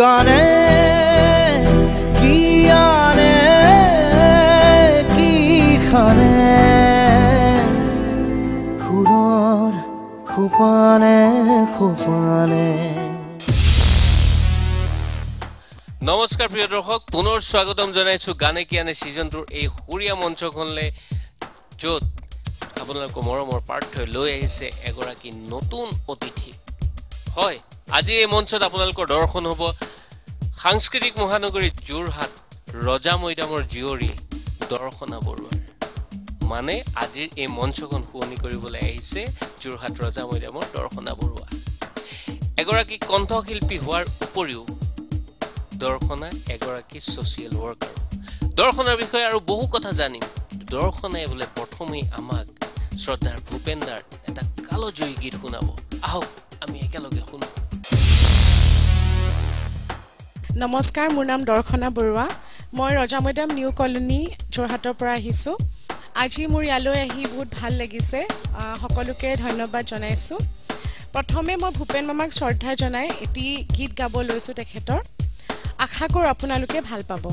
গানে কি আনে কি খানে সুৰৰ খোপানে খোপানে। নমস্কাৰ প্ৰিয় দৰ্শক, পুনৰ স্বাগতম জনাইছো গানে কি আনে সিজনটোৰ এই সুৰীয়া মঞ্চখনলৈ, য'ত আপোনালোকৰ মৰমৰ পাৰ্থই লৈ আহিছে এগৰাকী নতুন অতিথি। হয়, আজি এই মঞ্চত আপোনালোকৰ দৰ্শন হ'ব সাংস্কৃতিক মহানগৰী যোৰহাট ৰজা মৈদামৰ জীয়ৰী দৰ্শনা বৰুৱাৰ। মানে আজিৰ এই মঞ্চখন শুৱনি কৰিবলৈ আহিছে যোৰহাট ৰজা মৈদামৰ দৰ্শনা বৰুৱা। এগৰাকী কণ্ঠশিল্পী হোৱাৰ উপৰিও দৰ্শনা এগৰাকী ছ'চিয়েল ৱৰ্কাৰ। দৰ্শনাৰ বিষয়ে আৰু বহু কথা জানিম। দৰ্শনাই বোলে প্ৰথমেই আমাক শ্ৰদ্ধাৰ ভূপেন দাৰ এটা কালজয়ী গীত শুনাব। আহক আমি একেলগে শুনো। নমস্কাৰ, মোৰ নাম দৰ্শনা বৰুৱা। মই ৰজা মৈদাম নিউ কলনী যোৰহাটৰ পৰা আহিছোঁ। আজি মোৰ ইয়ালৈ আহি বহুত ভাল লাগিছে। সকলোকে ধন্যবাদ জনাইছোঁ। প্ৰথমে মই ভূপেন মামাক শ্ৰদ্ধা জনাই এটি গীত গাব লৈছোঁ তেখেতৰ। আশা কৰোঁ আপোনালোকে ভাল পাব।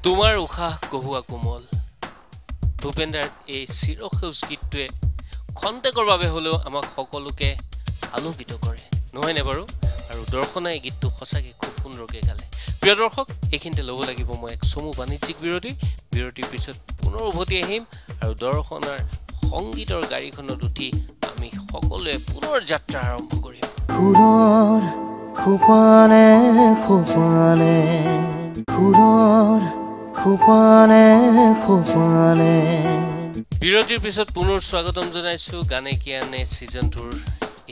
তোমাৰ উশাহ কহুৱা কোমল। ভূপেন্দাৰ এই চিৰসেউজ গীতটোৱে খন্তেকৰ বাবে হ'লেও আমাক সকলোকে আলোকিত কৰে, নহয়নে বাৰু? আৰু দৰ্শনাই গীতটো সঁচাকৈ খুব সুন্দৰকৈ গালে। প্ৰিয় দৰ্শক, এইখিনিতে ল'ব লাগিব মই এক চমু বাণিজ্যিক বিৰতিৰ পিছত পুনৰ উভতি আহিম আৰু দৰ্শনাৰ সংগীতৰ গাড়ীখনত উঠি আমি সকলোৱে পুনৰ যাত্ৰা আৰম্ভ কৰিম সুৰৰ খোপানে খোপানে সুৰৰ খোপানে খোপানে বিৰতিৰ পিছত পুনৰ স্বাগতম জনাইছো গানে কি আনে সিজন 2ৰ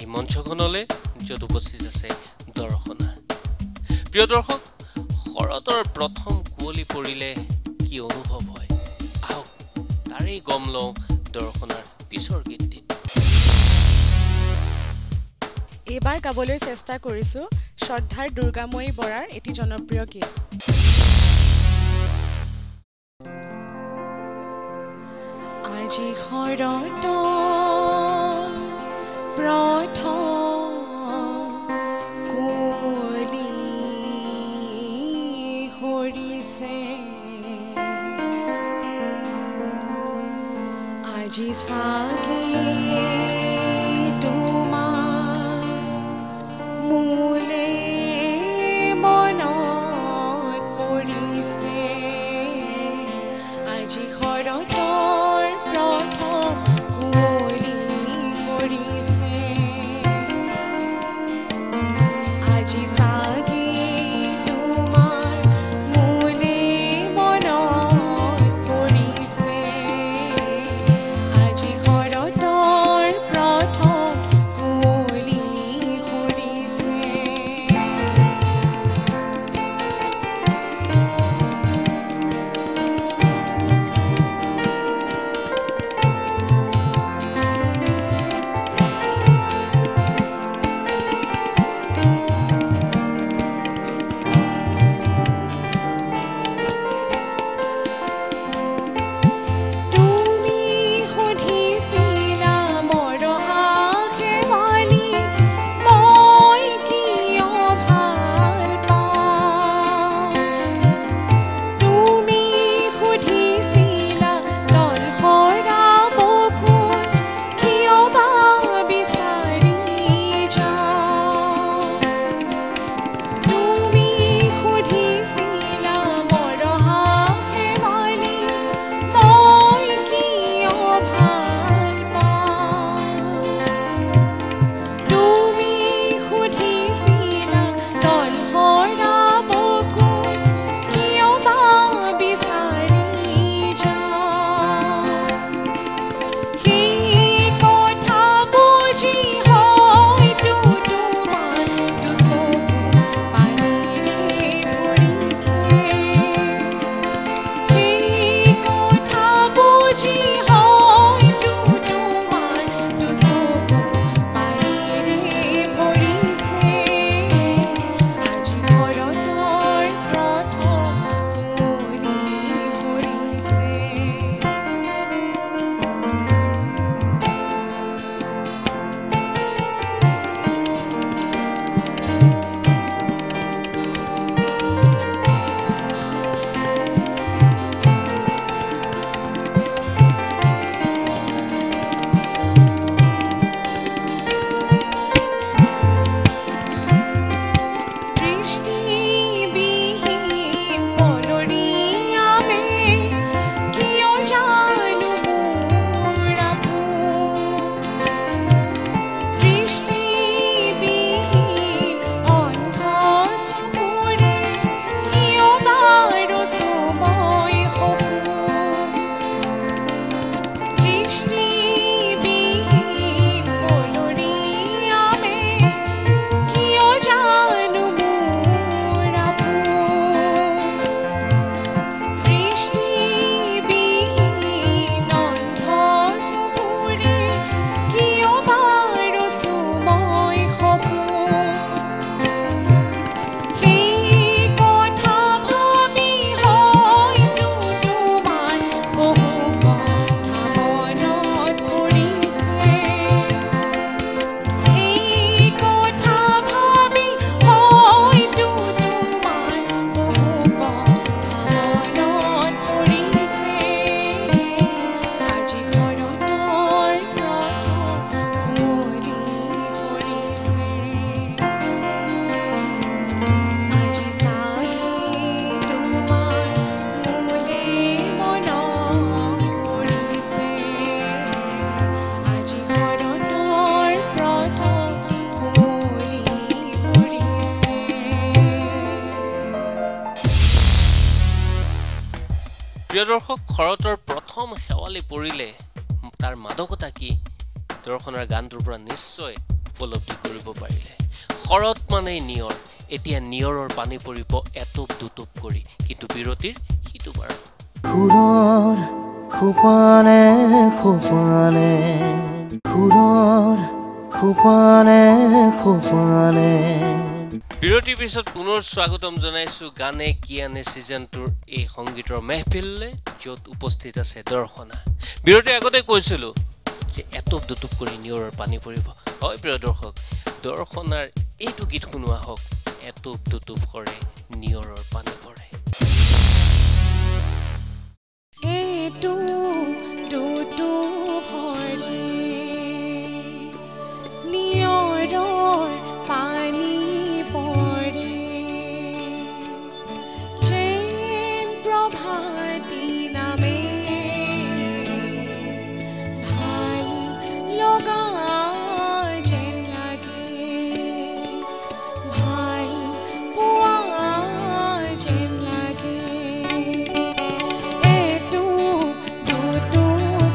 এই মঞ্চখনলৈ য'ত উপস্থিত আছে দৰ্শনা প্ৰিয় দৰ্শক শৰতৰ প্ৰথম কুঁৱলী পৰিলে কি অনুভৱ হয় আহক তাৰেই গম লওঁ দৰ্শনাৰ পিছৰ গীতটিত এইবাৰ গাবলৈ চেষ্টা কৰিছো শ্ৰদ্ধাৰ দুৰ্গাময়ী বৰাৰ এটি জনপ্ৰিয় গীত আজি শৰতৰ প্ৰথম কুঁৱলী সৰিছে আজি চাগে তোমাৰ মোলে মনত পৰিছে আজি শৰতৰ প্ৰথম কুঁৱলী সৰিছে আজি চাগে তোমাৰ মোলে মনত পৰিছে আজি শৰতৰ প্ৰথম কুঁৱলী সৰিছে প্ৰিয় দৰ্শক শৰতৰ প্ৰথম শেৱালি পৰিলে তাৰ মাদকতা কি দৰ্শনৰ গানটোৰ পৰা নিশ্চয় উপলব্ধি কৰিব পাৰিলে শৰৎ মানে নিয়ৰ এতিয়া নিয়ৰৰ পানী পৰিব এটোপ দুটোপ কৰি কিন্তু বিৰতিৰ সিটো বাৰ সুৰৰ খোপানে খোপানে সুৰৰ খোপানে খোপানে বিৰতিৰ পিছত পুনৰ স্বাগতম জনাইছো গানে কি আনে ছিজনটোৰ এই সংগীতৰ মেহফিললৈ য'ত উপস্থিত আছে দৰ্শনা বিৰতিৰ আগতে কৈছিলো যে এটোপ দুটোপ কৰি নিয়ৰৰ পানী পৰিব হয় প্ৰিয় দৰ্শক দৰ্শনাৰ এইটো গীত শুনোৱা হওক এটোপ দুটোপ কৰে নিয়ৰৰ পানী পৰে এইটো দুটো ভৰি নিয়ৰৰ পানী পৰে যেন প্ৰভাতী নামে ভাল লগা যেন লাগে ভাল পোৱা যেন লাগে এইটো দুটো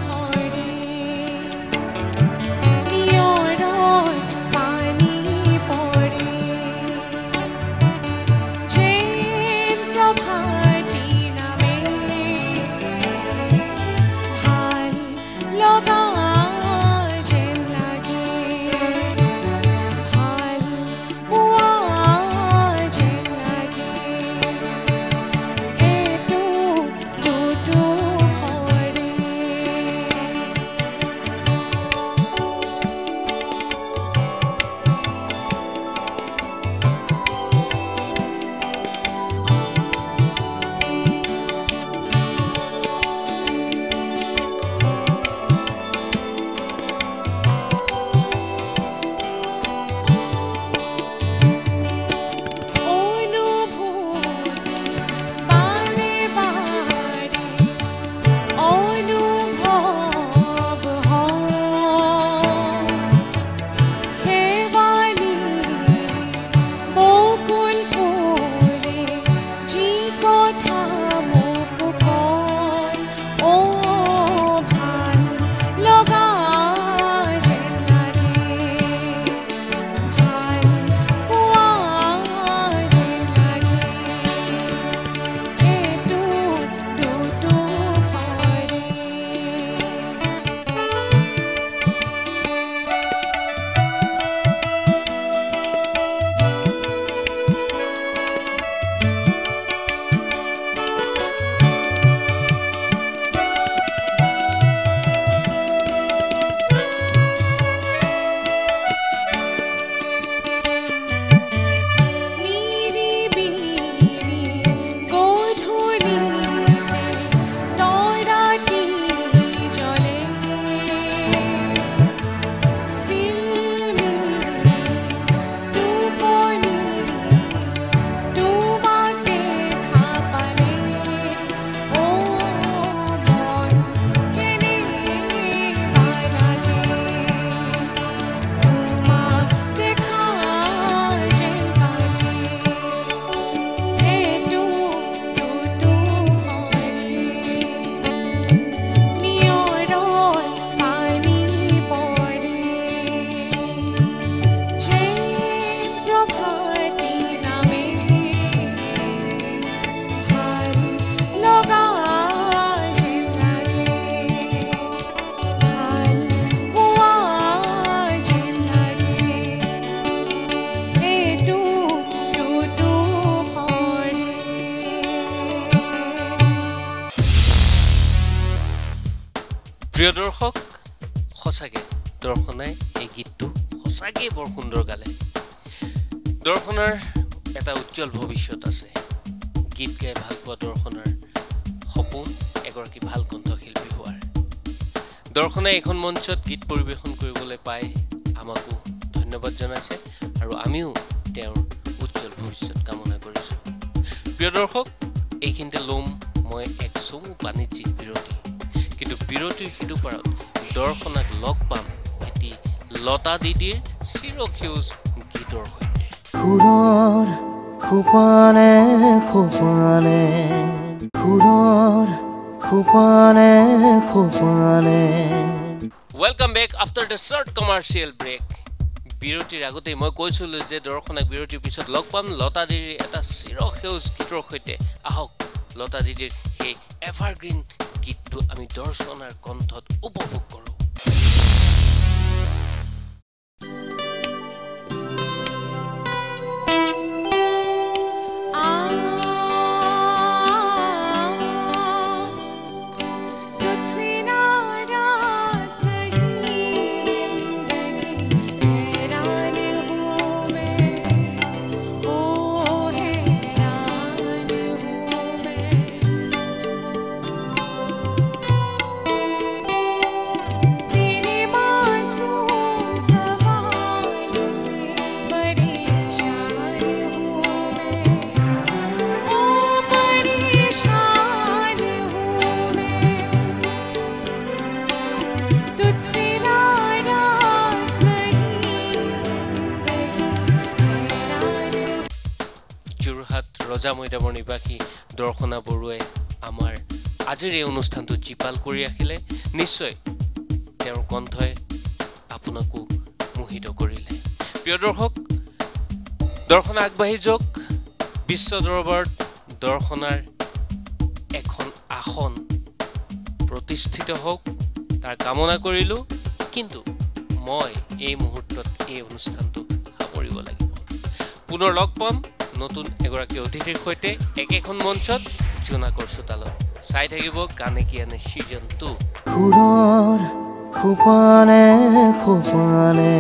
ভৰি নিয়ৰৰ পানী পৰে যেন প্ৰভাতী নামে ভাল লগা যেন লাগে ভাল পোৱা যেন লাগে এইটো দুটো ভৰি অনুভূতি বাৰে বাৰে অনুভৱ হয় শেৱালি বকুল ফুলে যি কথা মোক কয় ভাল লগা যেন লাগে ভাল পোৱা যেন লাগে এইটো দুটো ভৰি নিৰিবিলি গধূলিতে তৰাটি জ্বলে চিলমিলি টোপনি তোমাক দেখা পালে মন কেনে ভাল লাগে তোমাক দেখা যেন পালে এইটো দুটো ভৰি নিয়ৰৰ পানী পৰে যেন প্ৰভাতী নামে ভাল লগা যেন লাগে ভাল পোৱা যেন লাগে এইটো দুটো ভৰি প্ৰিয় দৰ্শক সঁচাকে দৰ্শনাই এই গীতটো সঁচাকে বৰ সুন্দৰ গালে দৰ্শনাৰ এটা উজ্জ্বল ভৱিষ্যত আছে গীত গাই ভাল পোৱা দৰ্শনাৰ সপোন এগৰাকী ভাল কণ্ঠশিল্পী হোৱাৰ দৰ্শনাই এইখন মঞ্চত গীত পৰিৱেশন কৰিবলৈ পাই আমাকো ধন্যবাদ জনাইছে আৰু আমিও তেওঁৰ উজ্জ্বল ভৱিষ্যত কামনা কৰিছোঁ প্ৰিয় দৰ্শক এইখিনিতে ল'ম মই এক চমু বাণিজ্যিক বিৰতি কিন্তু বিৰতিৰ সিটো পাৰত দৰ্শনাক লগ পাম এটি লতা দিদিৰ চিৰসেউজ গীতৰ সৈতে সুৰৰ খোপানে খোপানে সুৰৰ খোপানে খোপানে welcome back after the short commercial break বিৰতিৰ আগতে মই কৈছিলোঁ যে দৰ্শনাক বিৰতিৰ পিছত লগ পাম লতা দিদিৰ এটা চিৰসেউজ গীতৰ সৈতে আহক লতা দিদিৰ সেই এভাৰগ্ৰীণ গীতটো আমি দৰ্শনাৰ কণ্ঠত উপভোগ কৰোঁ ৰজা মৈদামৰ নিবাসী দৰ্শনা বৰুৱাই আমাৰ আজিৰ এই অনুষ্ঠানটো জীপাল কৰি ৰাখিলে নিশ্চয় তেওঁৰ কণ্ঠই আপোনাকো মোহিত কৰিলে প্ৰিয় দৰ্শক দৰ্শনা আগবাঢ়ি যাওক বিশ্ব দৰবাৰত দৰ্শনাৰ এখন আসন প্ৰতিষ্ঠিত হওক তাৰ কামনা কৰিলোঁ কিন্তু মই এই মুহূৰ্তত এই অনুষ্ঠানটো সামৰিব লাগিব পুনৰ লগ পাম নতুন এগৰাকী অতিথিৰ সৈতে একেখন মঞ্চত জোনাকৰ চোতালত চাই থাকিব গানে কি আনে সিজন 2 খুৰৰ খোপানে খোপানে